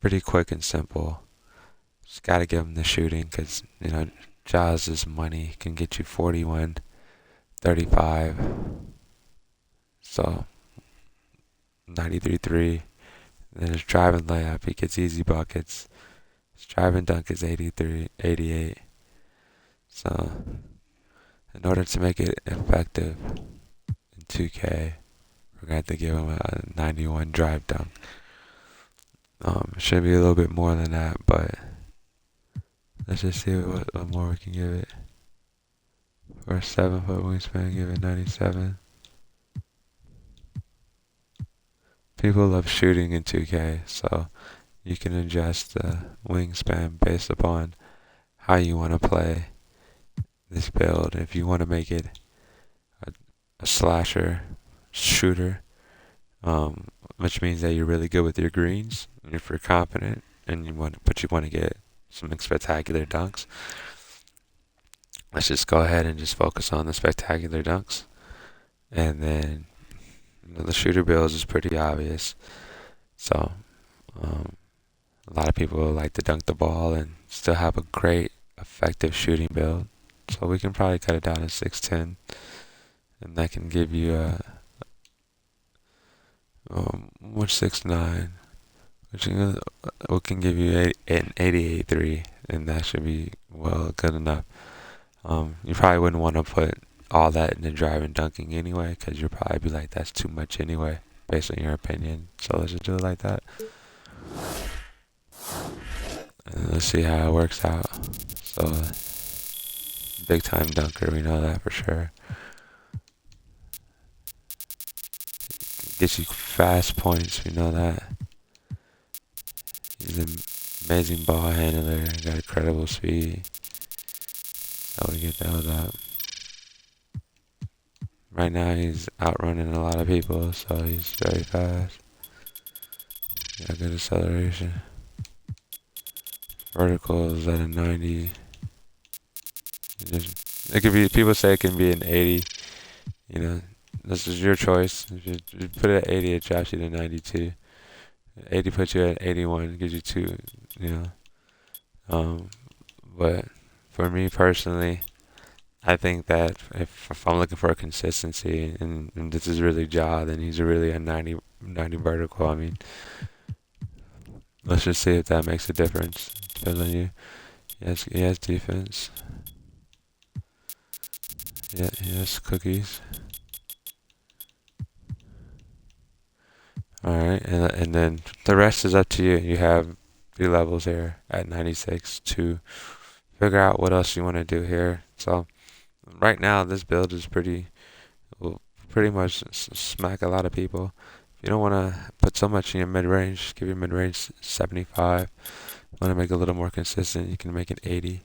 pretty quick and simple. Just gotta give him the shooting because, Ja's is money. Can get you 41, 35. So 93 3. Then his driving layup, he gets easy buckets. His driving dunk is 83, 88. So in order to make it effective in 2K, we're going to have to give him a 91 drive dunk. It should be a little bit more than that, but let's just see what more we can give it. For a 7-foot wingspan, give it 97. People love shooting in 2K, so you can adjust the wingspan based upon how you want to play this build. If you want to make it a slasher shooter, which means that you're really good with your greens, and if you're confident and you want to get some spectacular dunks, let's just go ahead and just focus on the spectacular dunks. And then the shooter builds is pretty obvious. So a lot of people like to dunk the ball and still have a great effective shooting build. So we can probably cut it down to 6'10", and that can give you a 6'9", which can give you an 88.3, and that should be well good enough. You probably wouldn't want to put all that in the drive and dunking anyway, because you'll probably be like, that's too much anyway, based on your opinion. So let's just do it like that. And let's see how it works out. So, big time dunker, we know that for sure. Gets you fast points, we know that. He's an amazing ball handler, got incredible speed. So we get those up. Right now he's outrunning a lot of people, so he's very fast. Got good acceleration. Vertical is at a 90. It could be, people say it can be an 80. This is your choice. If you put it at 80, it drops you to 92. 80 puts you at 81, gives you 2, But for me personally, I think that if I'm looking for a consistency, and this is really Ja, then he's really a 90 vertical. I mean, let's just see if that makes a difference. Depends on you. He has defense. Yeah, he has cookies. Alright, and then the rest is up to you. You have 3 levels here at 96 to figure out what else you want to do here. So right now this build is will pretty much smack a lot of people. If you don't want to put so much in your mid-range, give your mid-range 75. Want to make it a little more consistent, you can make it 80.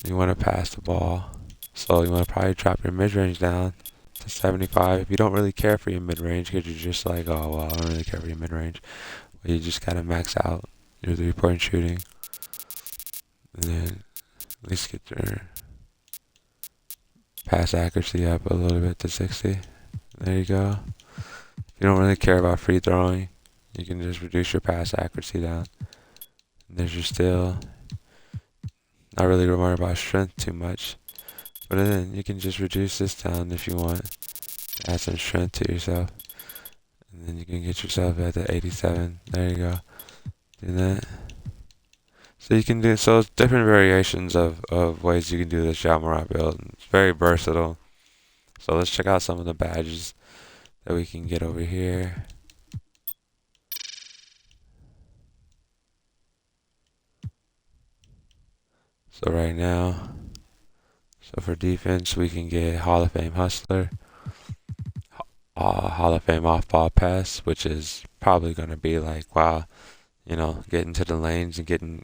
You want to pass the ball, so you want to probably drop your mid-range down to 75. If you don't really care for your mid-range, because you're just like, oh, well, I don't really care for your mid-range, well, you just gotta max out your 3-point shooting, and then at least get your pass accuracy up a little bit to 60. There you go. If you don't really care about free throwing, you can just reduce your pass accuracy down. And there's your steal. Not really worried about strength too much, but then you can just reduce this down if you want. Add some strength to yourself, and then you can get yourself at the 87. There you go. Do that. So you can do different variations of ways you can do this Ja Morant build. It's very versatile. So let's check out some of the badges that we can get over here. So right now, for defense, we can get Hall of Fame Hustler, Hall of Fame off-ball pass, which is probably going to be like, wow, getting to the lanes and getting